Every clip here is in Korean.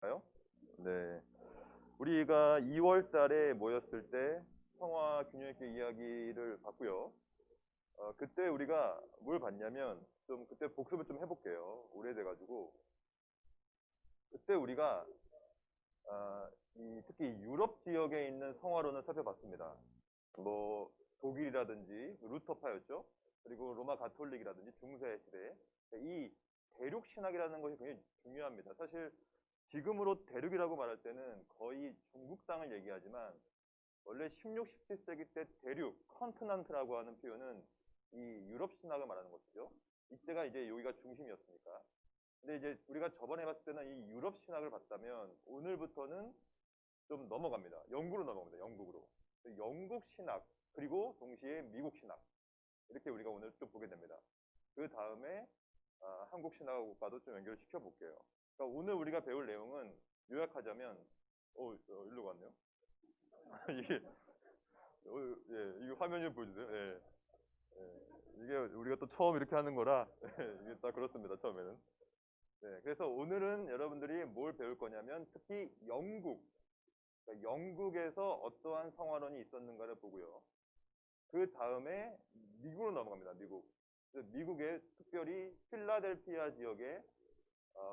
가요? 네. 우리가 2월 달에 모였을 때 평화 균형 있게 이야기를 봤고요. 그때 우리가 뭘 봤냐면 좀 그때 복습을 좀 해볼게요. 오래돼가지고 그때 우리가 특히 유럽 지역에 있는 성화론을 살펴봤습니다. 뭐 독일이라든지 루터파였죠. 그리고 로마 가톨릭이라든지 중세 시대 이 대륙 신학이라는 것이 굉장히 중요합니다. 사실 지금으로 대륙이라고 말할 때는 거의 중국 땅을 얘기하지만 원래 16, 17세기 때 대륙, 컨티넌트라고 하는 표현은 이 유럽 신학을 말하는 것이죠. 이때가 이제 여기가 중심이었으니까. 근데 이제 우리가 저번에 봤을 때는 이 유럽 신학을 봤다면 오늘부터는 좀 넘어갑니다. 영국으로 넘어갑니다. 영국으로. 영국 신학 그리고 동시에 미국 신학 이렇게 우리가 오늘 좀 보게 됩니다. 그 다음에 한국 신학과도 좀 연결시켜 볼게요. 그러니까 오늘 우리가 배울 내용은 요약하자면 일로 갔네요. 이게 예, 이거 화면 좀 보여주세요. 예, 예. 이게 우리가 또 처음 이렇게 하는 거라 이게 딱 그렇습니다. 처음에는. 네, 그래서 오늘은 여러분들이 뭘 배울 거냐면 특히 영국, 그러니까 영국에서 어떠한 성화론이 있었는가를 보고요. 그 다음에 미국으로 넘어갑니다. 미국. 그래서 미국의 특별히 필라델피아 지역의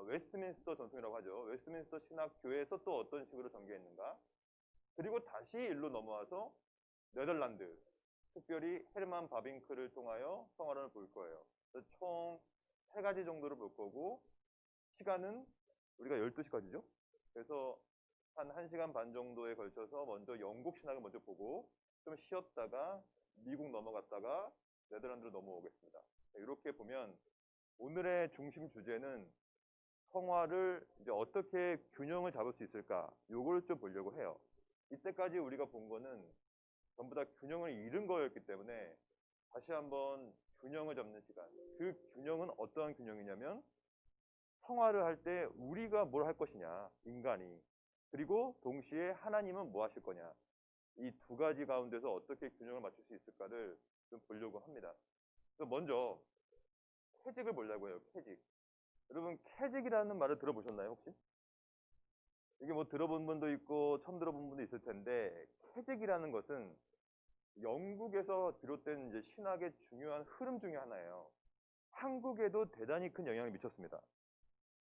웨스트민스터 전통이라고 하죠. 웨스트민스터 신학교에서 또 어떤 식으로 전개했는가. 그리고 다시 일로 넘어와서 네덜란드, 특별히 헤르만 바빙크를 통하여 성화론을 볼 거예요. 그래서 총 3가지 정도를 볼 거고 시간은 우리가 12시까지죠. 그래서 한 1시간 반 정도에 걸쳐서 먼저 영국 신학을 먼저 보고 좀 쉬었다가 미국 넘어갔다가 네덜란드로 넘어오겠습니다. 이렇게 보면 오늘의 중심 주제는 성화를 이제 어떻게 균형을 잡을 수 있을까? 요걸 좀 보려고 해요. 이때까지 우리가 본 거는 전부 다 균형을 잃은 거였기 때문에 다시 한번 균형을 잡는 시간. 그 균형은 어떠한 균형이냐면 성화를 할 때 우리가 뭘 할 것이냐, 인간이. 그리고 동시에 하나님은 뭐 하실 거냐. 이 2가지 가운데서 어떻게 균형을 맞출 수 있을까를 좀 보려고 합니다. 그래서 먼저 캐직을 보려고 해요. 캐직. 여러분 캐직이라는 말을 들어보셨나요 혹시? 이게 뭐 들어본 분도 있고 처음 들어본 분도 있을 텐데 캐직이라는 것은 영국에서 비롯된 이제 신학의 중요한 흐름 중에 하나예요. 한국에도 대단히 큰 영향을 미쳤습니다.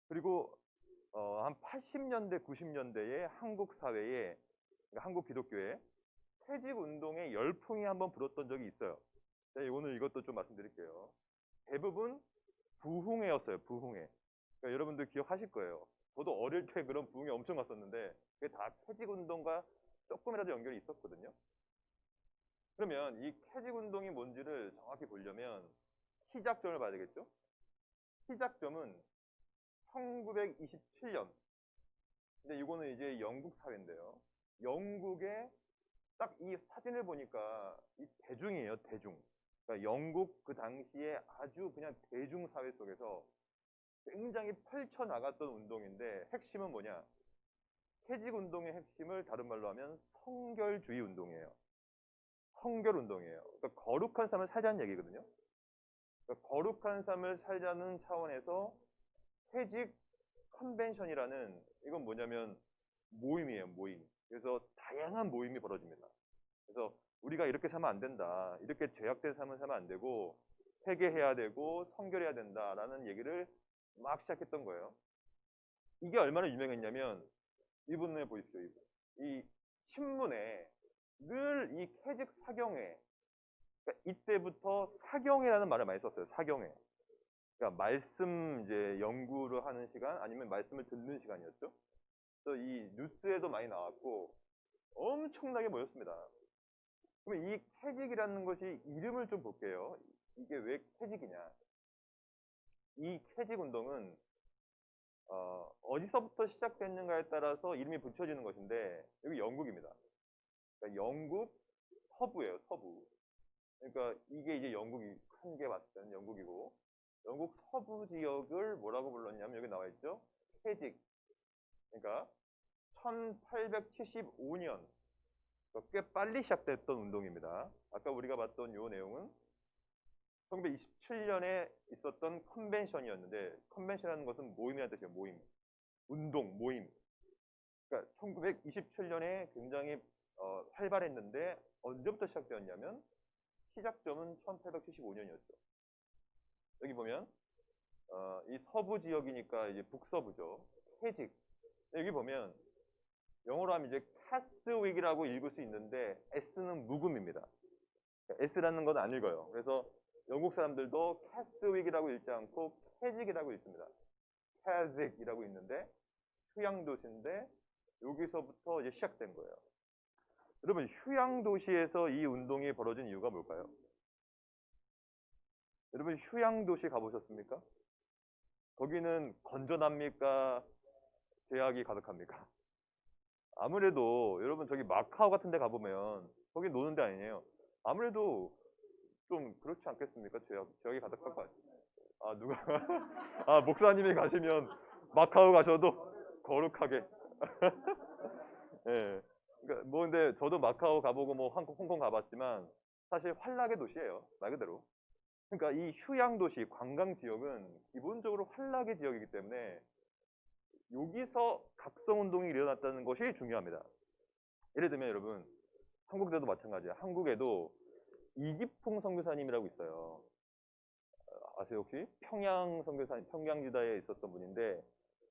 그리고 한 80년대, 90년대에 한국 사회에, 그러니까 한국 기독교에 퇴직 운동의 열풍이 한번 불었던 적이 있어요. 네, 오늘 이것도 좀 말씀드릴게요. 대부분 부흥회였어요, 부흥회. 그러니까 여러분들 기억하실 거예요. 저도 어릴 때 그런 부흥회 엄청 갔었는데 그게 다 퇴직 운동과 조금이라도 연결이 있었거든요. 그러면 이 퇴직 운동이 뭔지를 정확히 보려면 시작점을 봐야 되겠죠? 시작점은 1927년. 근데 이거는 이제 영국 사회인데요. 영국의 딱 이 사진을 보니까 이 대중이에요, 대중. 그러니까 영국 그 당시에 아주 그냥 대중 사회 속에서 굉장히 펼쳐나갔던 운동인데 핵심은 뭐냐? 퇴직 운동의 핵심을 다른 말로 하면 성결주의 운동이에요. 성결 운동이에요. 그러니까 거룩한 삶을 살자는 얘기거든요. 그러니까 거룩한 삶을 살자는 차원에서 퇴직 컨벤션이라는 이건 뭐냐면 모임이에요, 모임. 그래서 다양한 모임이 벌어집니다. 그래서 우리가 이렇게 살면 안 된다. 이렇게 죄악된 삶을 살면 안 되고 회개해야 되고 성결해야 된다라는 얘기를 막 시작했던 거예요. 이게 얼마나 유명했냐면 이분을 보십시오. 이분. 이 신문에 늘 이 퇴직 사경회 그러니까 이때부터 사경회라는 말을 많이 썼어요. 사경회. 그러니까 말씀 이제 연구를 하는 시간 아니면 말씀을 듣는 시간이었죠. 그래서 이 뉴스에도 많이 나왔고 엄청나게 모였습니다. 그러면 이 퇴직이라는 것이 이름을 좀 볼게요. 이게 왜 퇴직이냐? 이 퇴직 운동은 디서부터 시작됐는가에 따라서 이름이 붙여지는 것인데 여기 영국입니다. 그러니까 영국 서부예요. 서부. 그러니까 이게 이제 영국이 큰 게 봤을 때는 영국이고 영국 서부 지역을 뭐라고 불렀냐면 여기 나와 있죠. 퇴직. 그러니까 1875년 꽤 빨리 시작됐던 운동입니다. 아까 우리가 봤던 이 내용은 1927년에 있었던 컨벤션이었는데 컨벤션이라는 것은 모임이라는 뜻이에요. 모임. 운동, 모임. 그러니까 1927년에 굉장히 활발했는데 언제부터 시작되었냐면 시작점은 1875년이었죠. 여기 보면 이 서부 지역이니까 이제 북서부죠. 퇴직. 여기 보면 영어로 하면 이제 캐스윅이라고 읽을 수 있는데 S는 묵음입니다. S라는 건 안 읽어요. 그래서 영국 사람들도 캐스윅이라고 읽지 않고 캐직이라고 읽습니다. 캐직이라고 있는데 휴양도시인데 여기서부터 이제 시작된 거예요. 여러분 휴양도시에서 이 운동이 벌어진 이유가 뭘까요? 여러분 휴양도시 가보셨습니까? 거기는 건전합니까? 제약이 가득합니까? 아무래도 여러분 저기 마카오 같은 데 가보면 거기 노는 데 아니에요. 아무래도 좀 그렇지 않겠습니까? 제약이 가득할 거 아니에요. 아 누가 아 목사님이 가시면 마카오 가셔도 거룩하게 예. 그러니까 뭐 근데 저도 마카오 가보고 뭐 홍콩 가봤지만 사실 환락의 도시예요. 말 그대로. 그러니까 이 휴양 도시, 관광 지역은 기본적으로 환락의 지역이기 때문에 여기서 각성 운동이 일어났다는 것이 중요합니다. 예를 들면 여러분 한국에도 마찬가지야. 한국에도 이기풍 선교사님이라고 있어요. 아세요 혹시? 평양 선교사님, 평양지다에 있었던 분인데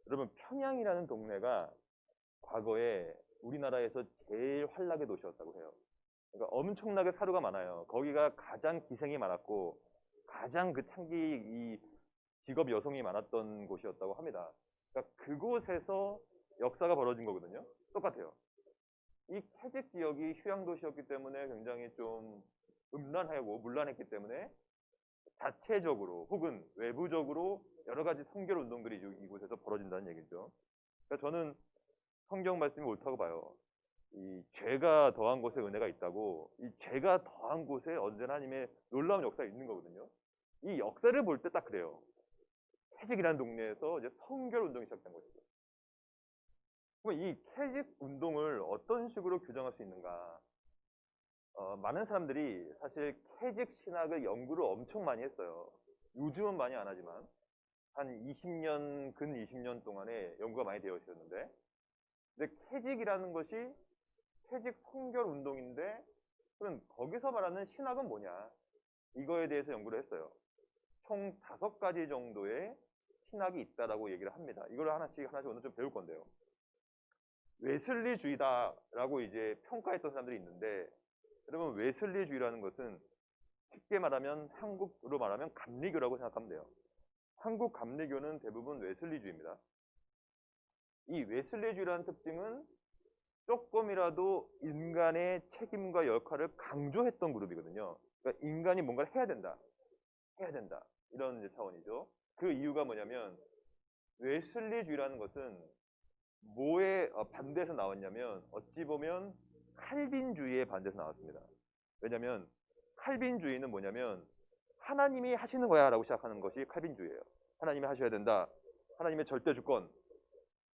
여러분 평양이라는 동네가 과거에 우리나라에서 제일 환락의 도시였다고 해요. 그러니까 엄청나게 사료가 많아요. 거기가 가장 기생이 많았고 가장 그 창기 이 직업 여성이 많았던 곳이었다고 합니다. 그러니까 그곳에서 역사가 벌어진 거거든요. 똑같아요. 이 퇴직 지역이 휴양 도시였기 때문에 굉장히 좀 음란하고 문란했기 때문에 자체적으로 혹은 외부적으로 여러 가지 성결 운동들이 이곳에서 벌어진다는 얘기죠. 그러니까 저는 성경 말씀이 옳다고 봐요. 이 죄가 더한 곳에 은혜가 있다고 이 죄가 더한 곳에 언제나 하나님의 놀라운 역사가 있는 거거든요. 이 역사를 볼 때 딱 그래요. 퇴직이라는 동네에서 이제 성결 운동이 시작된 것이죠. 그럼 이 퇴직 운동을 어떤 식으로 규정할 수 있는가? 많은 사람들이 사실 퇴직 신학을 연구를 엄청 많이 했어요. 요즘은 많이 안 하지만 한 20년, 근 20년 동안에 연구가 많이 되어 있었는데 근데 퇴직이라는 것이 퇴직 성결 운동인데 그럼 거기서 말하는 신학은 뭐냐? 이거에 대해서 연구를 했어요. 총 5가지 정도의 신학이 있다라고 얘기를 합니다. 이걸 하나씩 오늘 좀 배울 건데요. 웨슬리주의다라고 이제 평가했던 사람들이 있는데 여러분 웨슬리주의라는 것은 쉽게 말하면 한국으로 말하면 감리교라고 생각하면 돼요. 한국 감리교는 대부분 웨슬리주의입니다. 이 웨슬리주의라는 특징은 조금이라도 인간의 책임과 역할을 강조했던 그룹이거든요. 그러니까 인간이 뭔가를 해야 된다. 해야 된다. 이런 이제 차원이죠. 그 이유가 뭐냐면 웨슬리주의라는 것은 뭐에 반대에서 나왔냐면 어찌 보면 칼빈주의의 반대에서 나왔습니다. 왜냐하면 칼빈주의는 뭐냐면 하나님이 하시는 거야 라고 시작하는 것이 칼빈주의예요. 하나님이 하셔야 된다. 하나님의 절대 주권.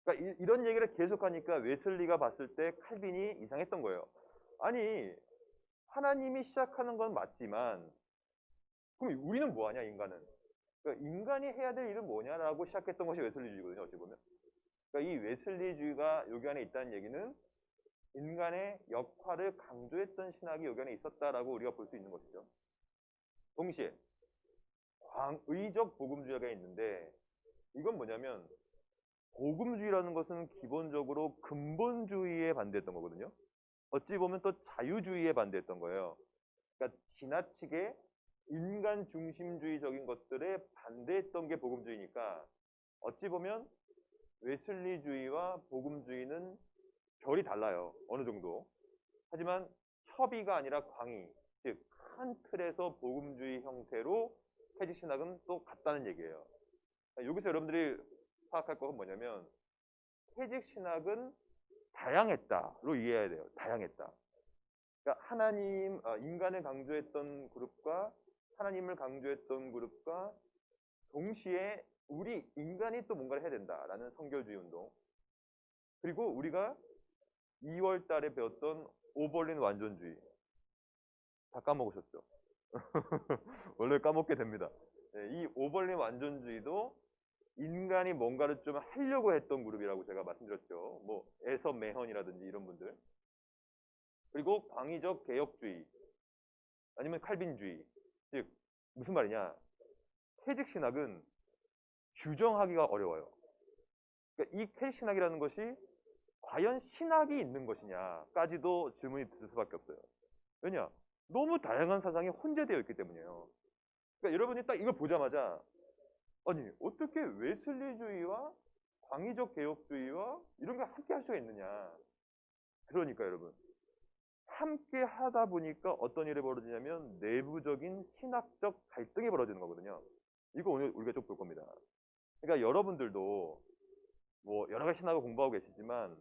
그러니까 이런 얘기를 계속하니까 웨슬리가 봤을 때 칼빈이 이상했던 거예요. 아니 하나님이 시작하는 건 맞지만 그럼 우리는 뭐하냐 인간은. 그러니까 인간이 해야 될 일은 뭐냐라고 시작했던 것이 웨슬리주의거든요. 어찌 보면. 그러니까 이 웨슬리주의가 여기 안에 있다는 얘기는 인간의 역할을 강조했던 신학이 여기 안에 있었다라고 우리가 볼 수 있는 것이죠. 동시에 광의적 복음주의가 있는데 이건 뭐냐면 복음주의라는 것은 기본적으로 근본주의에 반대했던 거거든요. 어찌 보면 또 자유주의에 반대했던 거예요. 그러니까 지나치게 인간 중심주의적인 것들에 반대했던 게 복음주의니까 어찌 보면 웨슬리주의와 복음주의는 결이 달라요. 어느 정도. 하지만 협의가 아니라 광의, 즉 큰 틀에서 복음주의 형태로 퇴직신학은 또 같다는 얘기예요. 여기서 여러분들이 파악할 것은 뭐냐면 퇴직신학은 다양했다로 이해해야 돼요. 다양했다. 그러니까 하나님, 인간을 강조했던 그룹과 하나님을 강조했던 그룹과 동시에 우리 인간이 또 뭔가를 해야 된다라는 성결주의 운동. 그리고 우리가 2월 달에 배웠던 오벌린 완전주의. 다 까먹으셨죠? 원래 까먹게 됩니다. 이 오벌린 완전주의도 인간이 뭔가를 좀 하려고 했던 그룹이라고 제가 말씀드렸죠. 뭐 에서 메헌이라든지 이런 분들. 그리고 광의적 개혁주의 아니면 칼빈주의. 즉 무슨 말이냐? 퇴직 신학은 규정하기가 어려워요. 그러니까 이 퇴직 신학이라는 것이 과연 신학이 있는 것이냐까지도 질문이 들 수밖에 없어요. 왜냐? 너무 다양한 사상이 혼재되어 있기 때문이에요. 그러니까 여러분이 딱 이걸 보자마자 아니 어떻게 웨슬리주의와 광의적 개혁주의와 이런 게 함께 할 수가 있느냐. 그러니까 여러분 함께 하다 보니까 어떤 일이 벌어지냐면 내부적인 신학적 갈등이 벌어지는 거거든요. 이거 오늘 우리가 좀 볼 겁니다. 그러니까 여러분들도 뭐 여러 가지 신학을 공부하고 계시지만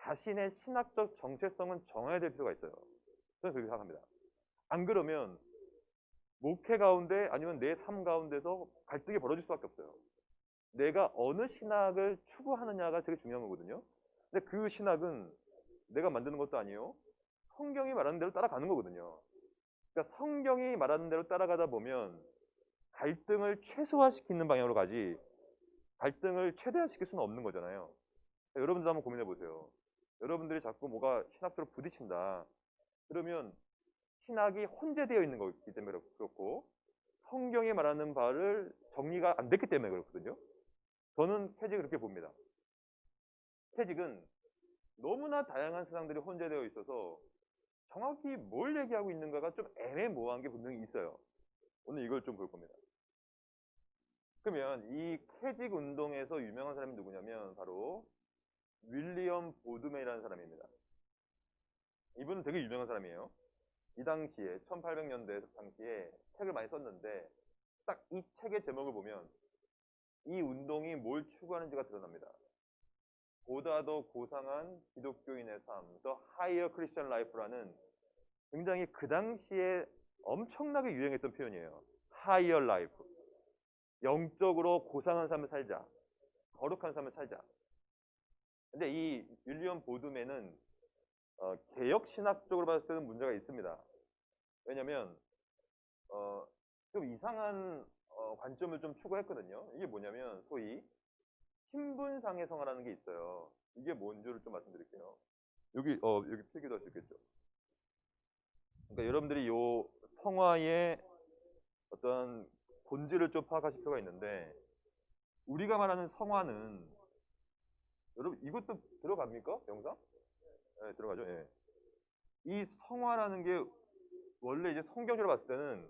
자신의 신학적 정체성은 정해야 될 필요가 있어요. 저는 그렇게 생각합니다. 안 그러면 목회 가운데 아니면 내 삶 가운데서 갈등이 벌어질 수밖에 없어요. 내가 어느 신학을 추구하느냐가 되게 중요한 거거든요. 근데 그 신학은 내가 만드는 것도 아니에요. 성경이 말하는 대로 따라가는 거거든요. 그러니까 성경이 말하는 대로 따라가다 보면 갈등을 최소화시키는 방향으로 가지 갈등을 최대화시킬 수는 없는 거잖아요. 여러분들 한번 고민해 보세요. 여러분들이 자꾸 뭐가 신학적으로 부딪힌다. 그러면 신학이 혼재되어 있는 거기 때문에 그렇고 성경이 말하는 바를 정리가 안 됐기 때문에 그렇거든요. 저는 퇴직을 그렇게 봅니다. 퇴직은 너무나 다양한 세상들이 혼재되어 있어서 정확히 뭘 얘기하고 있는가가 좀 애매모호한 게 분명히 있어요. 오늘 이걸 좀 볼 겁니다. 그러면 이 퇴직 운동에서 유명한 사람이 누구냐면 바로 윌리엄 보드맨이라는 사람입니다. 이분은 되게 유명한 사람이에요. 이 당시에 1800년대 당시에 책을 많이 썼는데 딱 이 책의 제목을 보면 이 운동이 뭘 추구하는지가 드러납니다. 보다 더 고상한 기독교인의 삶, The Higher Christian Life라는 굉장히 그 당시에 엄청나게 유행했던 표현이에요. Higher Life. 영적으로 고상한 삶을 살자. 거룩한 삶을 살자. 근데 이 윌리엄 보드맨은 개혁 신학적으로 봤을 때는 문제가 있습니다. 왜냐면 좀 이상한 관점을 좀 추구했거든요. 이게 뭐냐면 소위 신분상의 성화라는 게 있어요. 이게 뭔지를 좀 말씀드릴게요. 여기 필기도 할 수 있겠죠. 그러니까 여러분들이 요 성화의 어떤 본질을 좀 파악하실 필요가 있는데 우리가 말하는 성화는 여러분 이것도 들어갑니까? 영상? 네, 들어가죠. 예. 이 성화라는 게 원래 이제 성경적으로 봤을 때는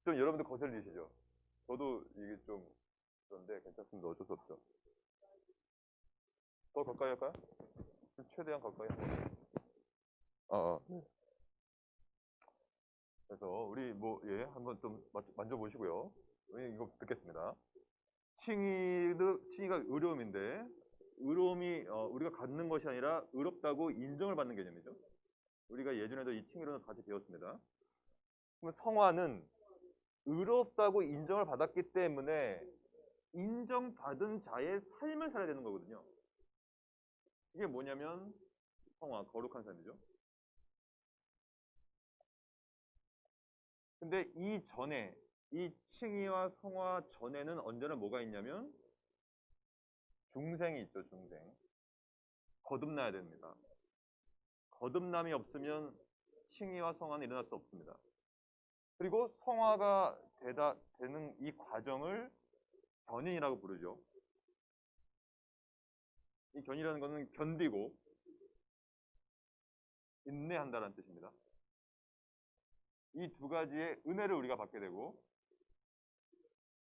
좀 여러분들 거슬리시죠? 저도 이게 좀 그런데 괜찮습니다. 어쩔 수 없죠. 더 가까이 할까요? 최대한 가까이 한번. 네. 그래서 우리 뭐 예 한번 좀 만져보시고요. 우리 이거 듣겠습니다. 칭의가 의로움인데 의로움이 우리가 갖는 것이 아니라 의롭다고 인정을 받는 개념이죠. 우리가 예전에도 이 칭의론을 같이 배웠습니다. 그러면 성화는 의롭다고 인정을 받았기 때문에 인정받은 자의 삶을 살아야 되는 거거든요. 이게 뭐냐면 성화, 거룩한 삶이죠. 근데 이 전에 이 칭의와 성화 전에는 언제나 뭐가 있냐면 중생이 있죠. 중생. 거듭나야 됩니다. 거듭남이 없으면 칭의와 성화는 일어날 수 없습니다. 그리고 성화가 되는 이 과정을 견인이라고 부르죠. 이 견이라는 것은 견디고 인내한다는 뜻입니다. 이 두 가지의 은혜를 우리가 받게 되고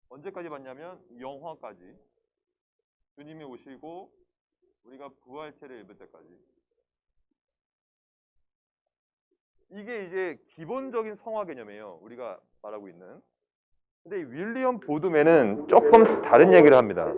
언제까지 받냐면 영화까지 주님이 오시고 우리가 부활체를 입을 때까지. 이게 이제 기본적인 성화 개념이에요. 우리가 말하고 있는. 근데 윌리엄 보드맨은 조금 다른 얘기를 합니다.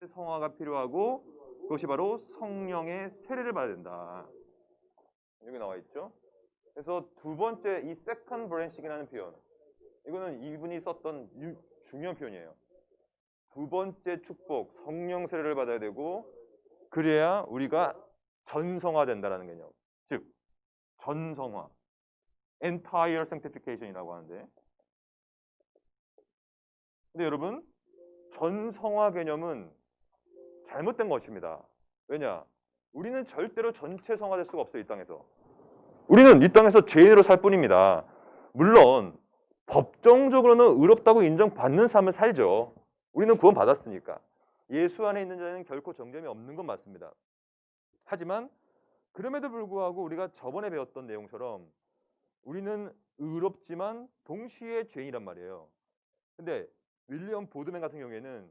성화가 필요하고 그것이 바로 성령의 세례를 받아야 된다. 여기 나와 있죠. 그래서 두 번째 이 second branching이라는 표현, 이거는 이분이 썼던 중요한 표현이에요. 두 번째 축복, 성령 세례를 받아야 되고 그래야 우리가 전성화된다라는 개념. 즉 전성화, entire sanctification이라고 하는데, 근데 여러분 전성화 개념은 잘못된 것입니다. 왜냐? 우리는 절대로 전체 성화될 수가 없어요. 이 땅에서. 우리는 이 땅에서 죄인으로 살 뿐입니다. 물론 법정적으로는 의롭다고 인정받는 삶을 살죠. 우리는 구원 받았으니까. 예수 안에 있는 자는 결코 정죄함이 없는 건 맞습니다. 하지만 그럼에도 불구하고 우리가 저번에 배웠던 내용처럼 우리는 의롭지만 동시에 죄인이란 말이에요. 근데 윌리엄 보드맨 같은 경우에는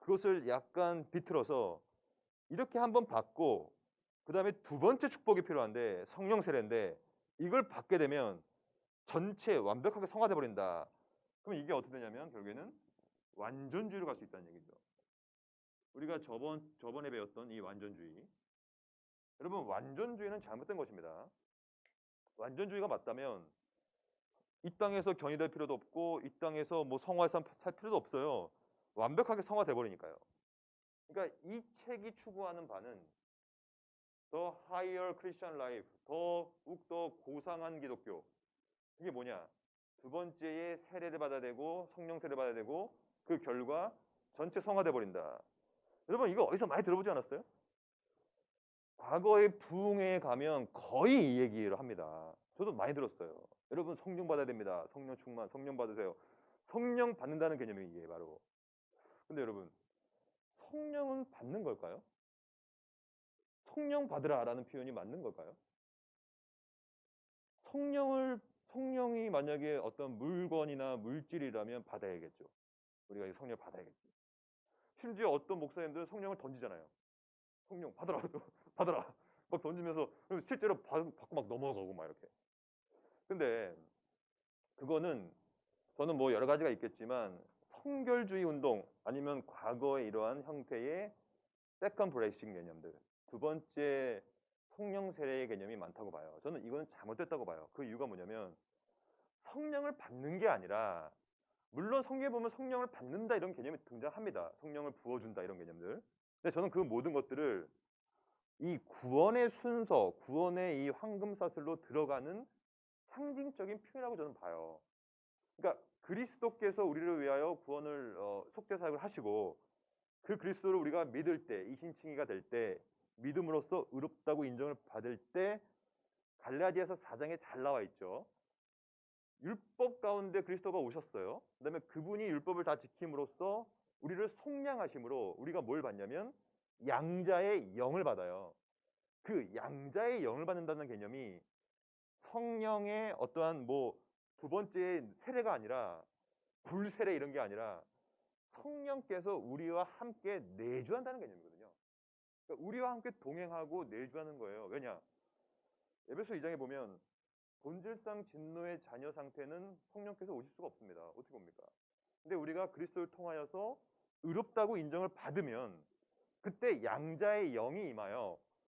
그것을 약간 비틀어서 이렇게 한번 받고 그 다음에 두 번째 축복이 필요한데 성령 세례인데 이걸 받게 되면 전체 완벽하게 성화돼 버린다. 그럼 이게 어떻게 되냐면 결국에는 완전주의로 갈 수 있다는 얘기죠. 우리가 저번에 배웠던 이 완전주의. 여러분 완전주의는 잘못된 것입니다. 완전주의가 맞다면 이 땅에서 견이될 필요도 없고 이 땅에서 뭐 성화해서 살 필요도 없어요. 완벽하게 성화돼 버리니까요. 그러니까 이 책이 추구하는 바는 더 higher Christian life, 더욱더 고상한 기독교. 그게 뭐냐? 두 번째에 세례를 받아야 되고 성령 세례를 받아야 되고 그 결과 전체 성화돼 버린다. 여러분 이거 어디서 많이 들어보지 않았어요? 과거의 부흥회에 가면 거의 이 얘기를 합니다. 저도 많이 들었어요. 여러분 성령 받아야 됩니다. 성령 충만, 성령 받으세요. 성령 받는다는 개념이 이게 바로. 근데 여러분 성령은 받는 걸까요? 성령 받으라라는 표현이 맞는 걸까요? 성령이 만약에 어떤 물건이나 물질이라면 받아야겠죠. 우리가 이 성령을 받아야겠죠. 심지어 어떤 목사님들은 성령을 던지잖아요. 성령 받아라, 받아라. 막 던지면서 실제로 받고 막 넘어가고 막 이렇게. 근데 그거는 저는 뭐 여러 가지가 있겠지만 성결주의 운동 아니면 과거의 이러한 형태의 세컨 브레이싱 개념들, 두 번째 성령 세례의 개념이 많다고 봐요. 저는 이거는 잘못됐다고 봐요. 그 이유가 뭐냐면 성령을 받는 게 아니라, 물론 성경에 보면 성령을 받는다 이런 개념이 등장합니다. 성령을 부어준다 이런 개념들. 근데 저는 그 모든 것들을 이 구원의 순서, 구원의 이 황금사슬로 들어가는 상징적인 표현이라고 저는 봐요. 그러니까 그리스도께서 우리를 위하여 구원을 속죄 사역을 하시고 그 그리스도를 우리가 믿을 때, 이신칭의가 될 때, 믿음으로써 의롭다고 인정을 받을 때 갈라디아서 4장에 잘 나와 있죠. 율법 가운데 그리스도가 오셨어요. 그다음에 그분이 율법을 다 지킴으로써 우리를 속량하심으로 우리가 뭘 받냐면 양자의 영을 받아요. 그 양자의 영을 받는다는 개념이 성령의 어떠한 뭐 두 번째 세례가 아니라 불세례 이런 게 아니라 성령께서 우리와 함께 내주한다는 개념이거든요. 그러니까 우리와 함께 동행하고 내주하는 거예요. 왜냐? 에베소 2장에 보면 본질상 진노의 자녀 상태는 성령께서 오실 수가 없습니다. 어떻게 봅니까? 근데 우리가 그리스도를 통하여서 의롭다고 인정을 받으면 그때 양자의 영이 임하여